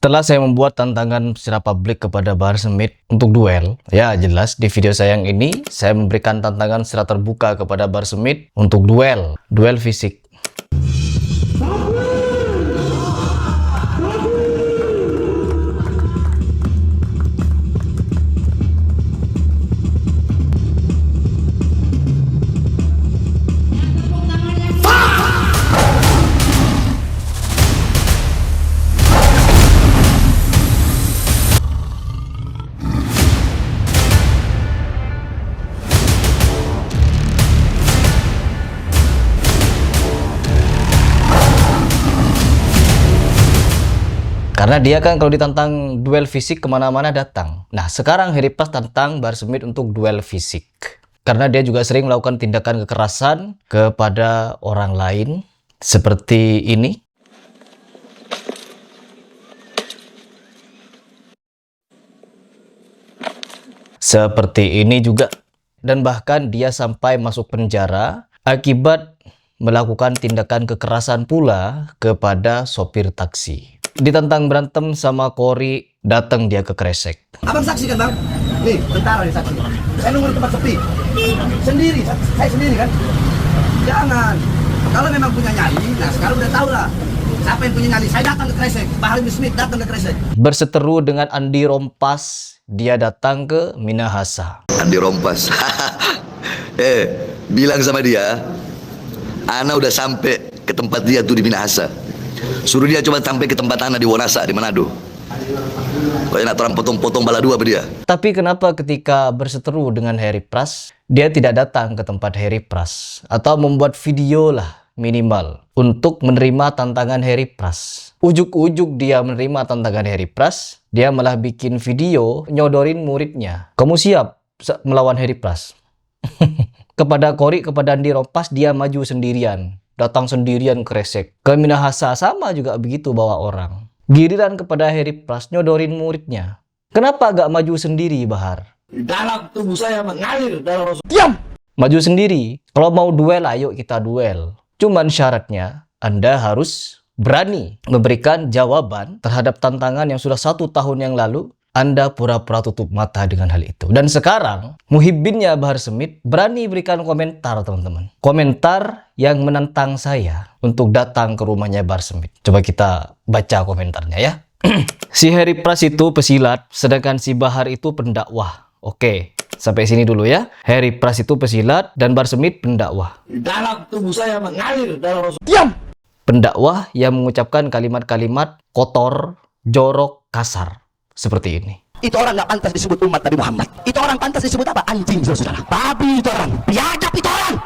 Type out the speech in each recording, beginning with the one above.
Setelah saya membuat tantangan secara publik kepada Bahar Smith untuk duel, ya jelas di video saya yang ini saya memberikan tantangan secara terbuka kepada Bahar Smith untuk duel fisik. Karena dia kan kalau ditantang duel fisik kemana-mana datang. Nah sekarang Harry Pras tantang Bahar Smith untuk duel fisik. Karena dia juga sering melakukan tindakan kekerasan kepada orang lain. Seperti ini. Seperti ini juga. Dan bahkan dia sampai masuk penjara akibat melakukan tindakan kekerasan pula kepada sopir taksi. Ditantang berantem sama Cory, datang dia ke Kresek. Abang saksi kan bang? Nih, tentara nih saksi. Saya nunggu di tempat sepi. Sendiri, saya sendiri kan? Jangan. Kalau memang punya nyali, nah sekarang udah tahu lah. Siapa yang punya nyali? Saya datang ke Kresek. Bahar Smith datang ke Kresek. Berseteru dengan Andi Rompas, dia datang ke Minahasa. Andi Rompas. Bilang sama dia, Ana udah sampai ke tempat dia tuh di Minahasa. Suruh dia coba sampai ke tempat Ana di Wonasa di Manado. Pokoknya nak terang potong-potong bala dua apa dia. Tapi kenapa ketika berseteru dengan Harry Pras, dia tidak datang ke tempat Harry Pras atau membuat video lah minimal untuk menerima tantangan Harry Pras. Ujuk-ujuk dia menerima tantangan Harry Pras, dia malah bikin video nyodorin muridnya. Kamu siap melawan Harry Pras? Kepada Cory, kepada Andi Rompas, dia maju sendirian. Datang sendirian ke Kresek. Ke Minahasa sama juga begitu bawa orang. Giliran kepada Harry Pras nyodorin muridnya. Kenapa gak maju sendiri Bahar? Dalam tubuh saya mengalir dalam. Diam! Maju sendiri. Kalau mau duel, ayo kita duel. Cuman syaratnya Anda harus berani memberikan jawaban terhadap tantangan yang sudah 1 tahun yang lalu Anda pura-pura tutup mata dengan hal itu. Dan sekarang, muhibbinnya Bahar Smith berani berikan komentar, teman-teman. Komentar yang menentang saya untuk datang ke rumahnya Bahar Smith. Coba kita baca komentarnya ya. Si Harry Pras itu pesilat, sedangkan si Bahar itu pendakwah. Oke, sampai sini dulu ya. Harry Pras itu pesilat dan Bahar Smith pendakwah. Dalam tubuh saya mengalir dalam. Diam! Pendakwah yang mengucapkan kalimat-kalimat kotor, jorok, kasar. Seperti ini. Itu orang nggak pantas disebut umat Nabi Muhammad. Itu orang pantas disebut apa? Anjing, saudara. Babi itu orang. Biadab itu orang.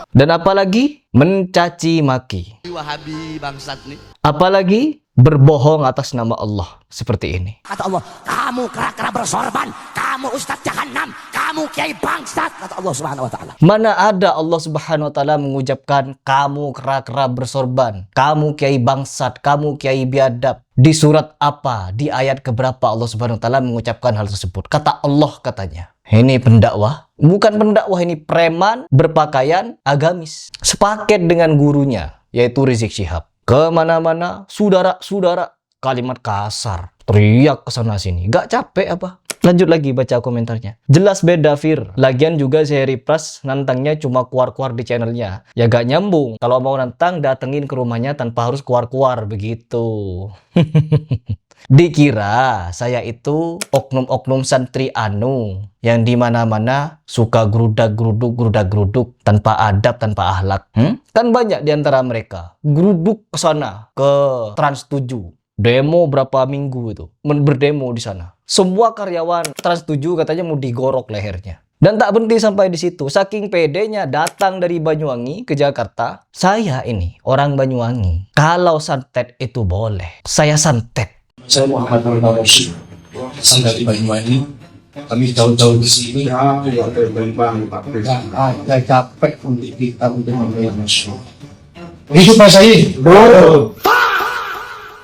Dan apalagi mencaci maki. Wahabi bangsat nih. Apalagi berbohong atas nama Allah. Seperti ini. Kata Allah, kamu kera-kera bersorban, kamu ustadz jahanam, kamu kiai bangsat. Kata Allah Subhanahu Wa Taala. Mana ada Allah Subhanahu Wa Taala mengucapkan kamu kera-kera bersorban, kamu kiai bangsat, kamu kiai biadab. Di surat apa? Di ayat keberapa Allah Subhanahu Wa Taala mengucapkan hal tersebut? Kata Allah katanya. Ini pendakwah, bukan pendakwah, ini preman berpakaian agamis. Sepaket dengan gurunya, yaitu Rizik Syihab. Kemana-mana, saudara-saudara, kalimat kasar, teriak ke sana sini. Gak capek apa? Lanjut lagi baca komentarnya. Jelas beda Fir. Lagian juga si Harry Pras nantangnya cuma keluar-keluar di channelnya. Ya gak nyambung. Kalau mau nantang datengin ke rumahnya tanpa harus keluar-keluar begitu. Dikira saya itu oknum-oknum santri anu yang dimana-mana suka gerudak-geruduk tanpa adab, tanpa akhlak. Kan banyak di antara mereka geruduk ke sana ke Trans 7. Demo berapa minggu itu, berdemo di sana. Semua karyawan Trans 7 katanya mau digorok lehernya. Dan tak berhenti sampai di situ. Saking pedenya datang dari Banyuwangi ke Jakarta. Saya ini orang Banyuwangi. Kalau santet itu boleh, saya santet. Saya Muhammad Nurul Rasyid, asal dari Banyuwangi. Kami jauh-jauh di sini. Ada capek untuk kita untuk membayar masyarakat. Hidup Mas Said.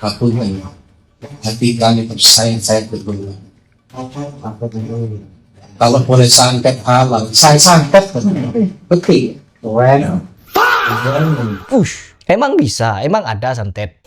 Kapunya hati kami tersayang-sayang berdua. Kalau boleh santet halal, saya santet betul. Keren. Emang bisa, emang ada santet.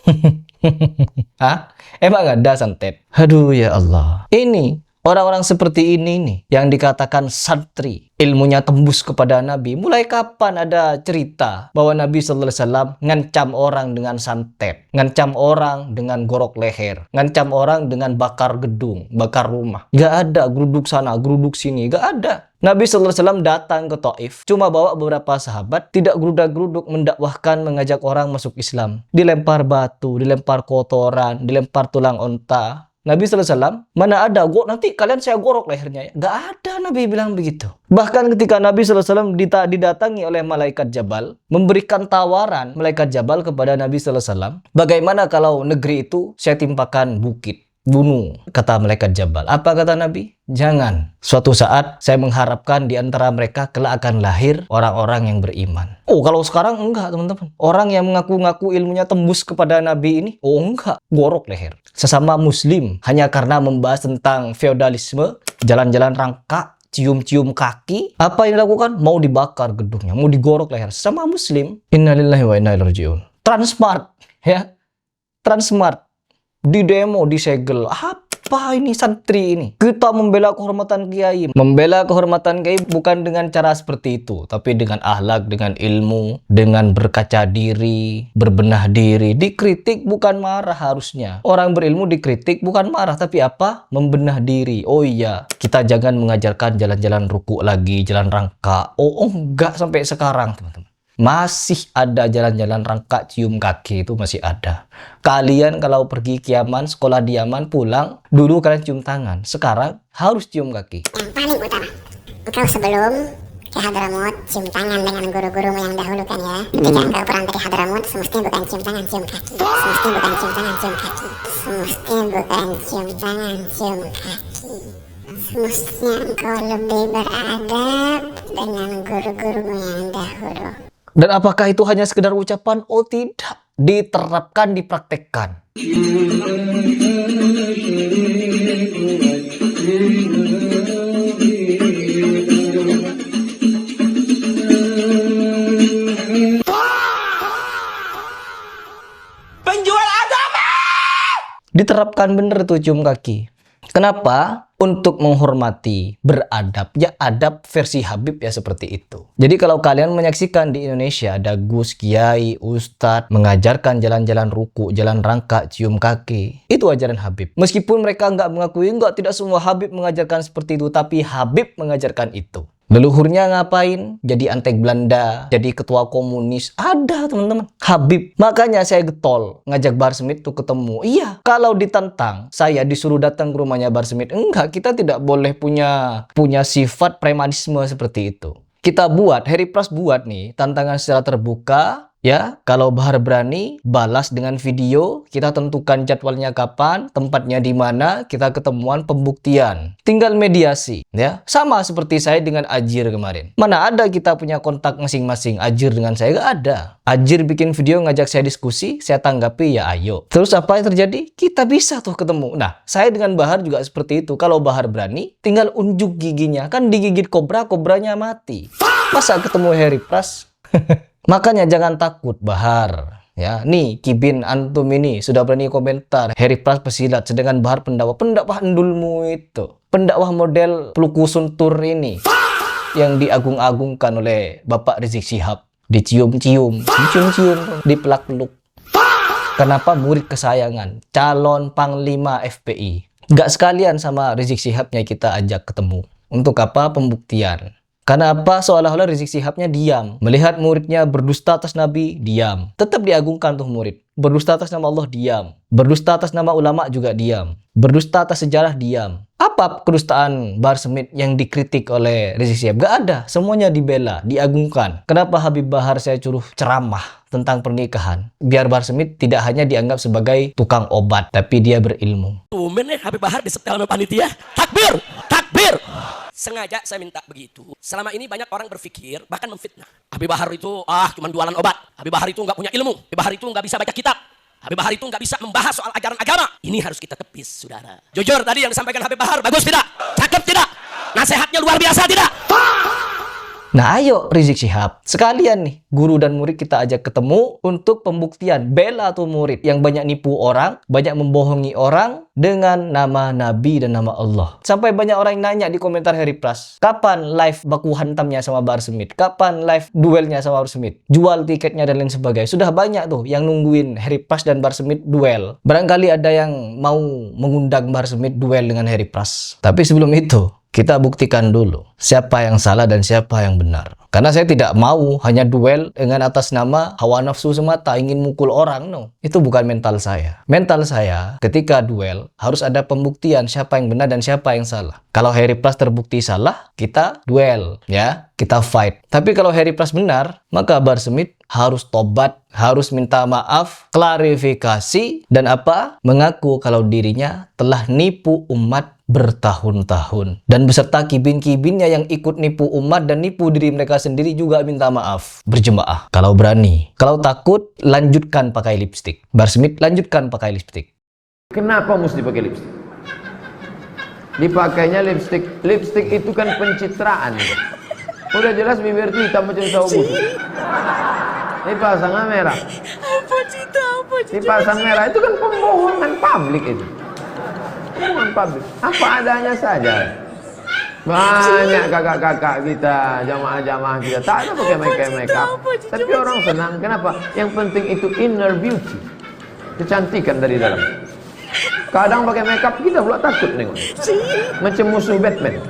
Hah? Emang ada santet? Aduh ya Allah. Ini orang-orang seperti ini nih yang dikatakan santri, ilmunya tembus kepada Nabi. Mulai kapan ada cerita bahwa Nabi sallallahu alaihi wasallam ngancam orang dengan santet, ngancam orang dengan gorok leher, ngancam orang dengan bakar gedung, bakar rumah? Gak ada, geruduk sana, geruduk sini, gak ada. Nabi sallallahu alaihi wasallam datang ke Taif, cuma bawa beberapa sahabat, tidak gerudak-geruduk mendakwahkan, mengajak orang masuk Islam. Dilempar batu, dilempar kotoran, dilempar tulang onta. Nabi sallallahu alaihi wasallam, mana ada, nanti kalian saya gorok lehernya ya. Gak ada Nabi bilang begitu. Bahkan ketika Nabi sallallahu alaihi wasallam didatangi oleh malaikat Jabal, memberikan tawaran malaikat Jabal kepada Nabi sallallahu alaihi wasallam, bagaimana kalau negeri itu saya timpakan bukit, bunuh, kata malaikat Jabal. Apa kata Nabi? Jangan. Suatu saat saya mengharapkan di antara mereka kelak akan lahir orang-orang yang beriman. Oh, kalau sekarang enggak, teman-teman. Orang yang mengaku-ngaku ilmunya tembus kepada Nabi ini, oh enggak, gorok leher. Sesama muslim hanya karena membahas tentang feodalisme, jalan-jalan rangka, cium-cium kaki, apa yang dilakukan? Mau dibakar gedungnya, mau digorok leher. Sesama muslim. Innalillahi wa inna ilaihi raji'un. Transmart, ya. Transmart di demo, disegel. Apa ini santri ini? Kita membela kehormatan kiai. Membela kehormatan kiai bukan dengan cara seperti itu, tapi dengan akhlak, dengan ilmu, dengan berkaca diri, berbenah diri. Dikritik bukan marah harusnya. Orang berilmu dikritik bukan marah, tapi apa? Membenah diri. Oh iya, kita jangan mengajarkan jalan-jalan ruku lagi, jalan rangka. Oh enggak, sampai sekarang teman-teman. Masih ada jalan-jalan rangka cium kaki, itu masih ada. Kalian kalau pergi ke Yaman, sekolah di Yaman, pulang, dulu kalian cium tangan. Sekarang harus cium kaki. Yang paling utama, engkau sebelum ke Hadramut cium tangan dengan guru-gurumu yang dahulu kan ya. Ketika engkau berangkat ke Hadramut, semestinya bukan cium tangan, cium kaki. Semestinya bukan cium tangan, cium kaki. Semestinya bukan cium tangan, cium kaki. Semestinya engkau lebih beradab dengan guru-gurumu yang dahulu. Dan apakah itu hanya sekedar ucapan? Oh tidak, diterapkan, dipraktekkan. Penjual agama! Diterapkan bener tuh cium kaki. Kenapa? Untuk menghormati, beradab. Ya adab versi Habib ya seperti itu. Jadi kalau kalian menyaksikan di Indonesia ada Gus, Kiai, Ustadz mengajarkan jalan-jalan ruku, jalan rangka, cium kaki. Itu ajaran Habib. Meskipun mereka nggak mengakui, tidak semua Habib mengajarkan seperti itu. Tapi Habib mengajarkan itu. Leluhurnya ngapain? Jadi antek Belanda, jadi ketua komunis. Ada teman-teman. Habib. Makanya saya getol ngajak Bahar Smith tuh ketemu. Iya, kalau ditantang, saya disuruh datang ke rumahnya Bahar Smith. Enggak, kita tidak boleh punya sifat premanisme seperti itu. Kita buat, Harry Pras buat nih, tantangan secara terbuka. Ya, kalau Bahar berani, balas dengan video, kita tentukan jadwalnya kapan, tempatnya di mana, kita ketemuan pembuktian. Tinggal mediasi, ya. Sama seperti saya dengan Ajir kemarin. Mana ada kita punya kontak masing-masing, Ajir dengan saya, gak ada. Ajir bikin video ngajak saya diskusi, saya tanggapi, ya ayo. Terus apa yang terjadi? Kita bisa tuh ketemu. Nah, saya dengan Bahar juga seperti itu. Kalau Bahar berani, tinggal unjuk giginya. Kan digigit kobra, kobranya mati. Masa ketemu Harry Pras? Makanya jangan takut Bahar. Ya, nih Kibin antum ini sudah berani komentar Harry Pras pesilat, sedangkan Bahar pendakwah endulmu itu. Pendakwah model peluku suntur ini yang diagung-agungkan oleh Bapak Rizik Syihab. Dicium-cium, dipelak-peluk. Kenapa? Murid kesayangan, calon Panglima FPI. Gak sekalian sama Rizik Syihab-nya kita ajak ketemu. Untuk apa? Pembuktian. Karena apa? Seolah-olah Rizik Syihab-nya diam. Melihat muridnya berdusta atas Nabi, diam. Tetap diagungkan tuh murid. Berdusta atas nama Allah, diam. Berdusta atas nama ulama juga diam. Berdusta atas sejarah, diam. Apa kedustaan Bahar Smith yang dikritik oleh Rizik Syihab? Gak ada. Semuanya dibela, diagungkan. Kenapa Habib Bahar saya suruh ceramah tentang pernikahan? Biar Bahar Smith tidak hanya dianggap sebagai tukang obat, tapi dia berilmu. Tumen Habib Bahar disetel sama panitia. Takbir! Takbir! Sengaja saya minta begitu. Selama ini banyak orang berpikir, bahkan memfitnah. Habib Bahar itu, cuma jualan obat. Habib Bahar itu nggak punya ilmu. Habib Bahar itu nggak bisa baca kitab. Habib Bahar itu nggak bisa membahas soal ajaran agama. Ini harus kita tepis, saudara. Jujur tadi yang disampaikan Habib Bahar, bagus tidak? Cakep tidak? Nasihatnya luar biasa tidak? Nah ayo Rizik Syihab, sekalian nih guru dan murid kita ajak ketemu untuk pembuktian. Bela tuh murid yang banyak nipu orang, banyak membohongi orang dengan nama Nabi dan nama Allah. Sampai banyak orang yang nanya di komentar Harry Plus, kapan live baku hantamnya sama Bahar Smith? Kapan live duelnya sama Bahar Smith? Jual tiketnya dan lain sebagainya. Sudah banyak tuh yang nungguin Harry Plus dan Bahar Smith duel. Barangkali ada yang mau mengundang Bahar Smith duel dengan Harry Plus. Tapi sebelum itu, kita buktikan dulu siapa yang salah dan siapa yang benar. Karena saya tidak mau hanya duel dengan atas nama hawa nafsu semata, ingin mukul orang. No, itu bukan mental saya. Mental saya ketika duel harus ada pembuktian siapa yang benar dan siapa yang salah. Kalau Harry Plus terbukti salah, kita duel, ya, kita fight. Tapi kalau Harry Plus benar, maka Bahar Smith harus tobat, harus minta maaf, klarifikasi, dan apa? Mengaku kalau dirinya telah nipu umat bertahun-tahun. Dan beserta kibin-kibinnya yang ikut nipu umat dan nipu diri mereka sendiri juga minta maaf. Berjemaah. Kalau berani. Kalau takut, lanjutkan pakai lipstik. Bahar Smith, lanjutkan pakai lipstik. Kenapa mesti pakai lipstik? Dipakainya lipstik. Lipstik itu kan pencitraan. Udah jelas bibir itu hitam macam sawo busuk. Dipasang merah. Dipasang merah itu kan pembohongan publik itu. Pembohongan publik. Apa adanya saja. Banyak kakak-kakak kita, jamaah-jamaah kita tak ada pakai make up. Tapi orang senang. Kenapa? Yang penting itu inner beauty. Kecantikan dari dalam. Kadang pakai make up kita pula takut nengok. Macam musuh Batman.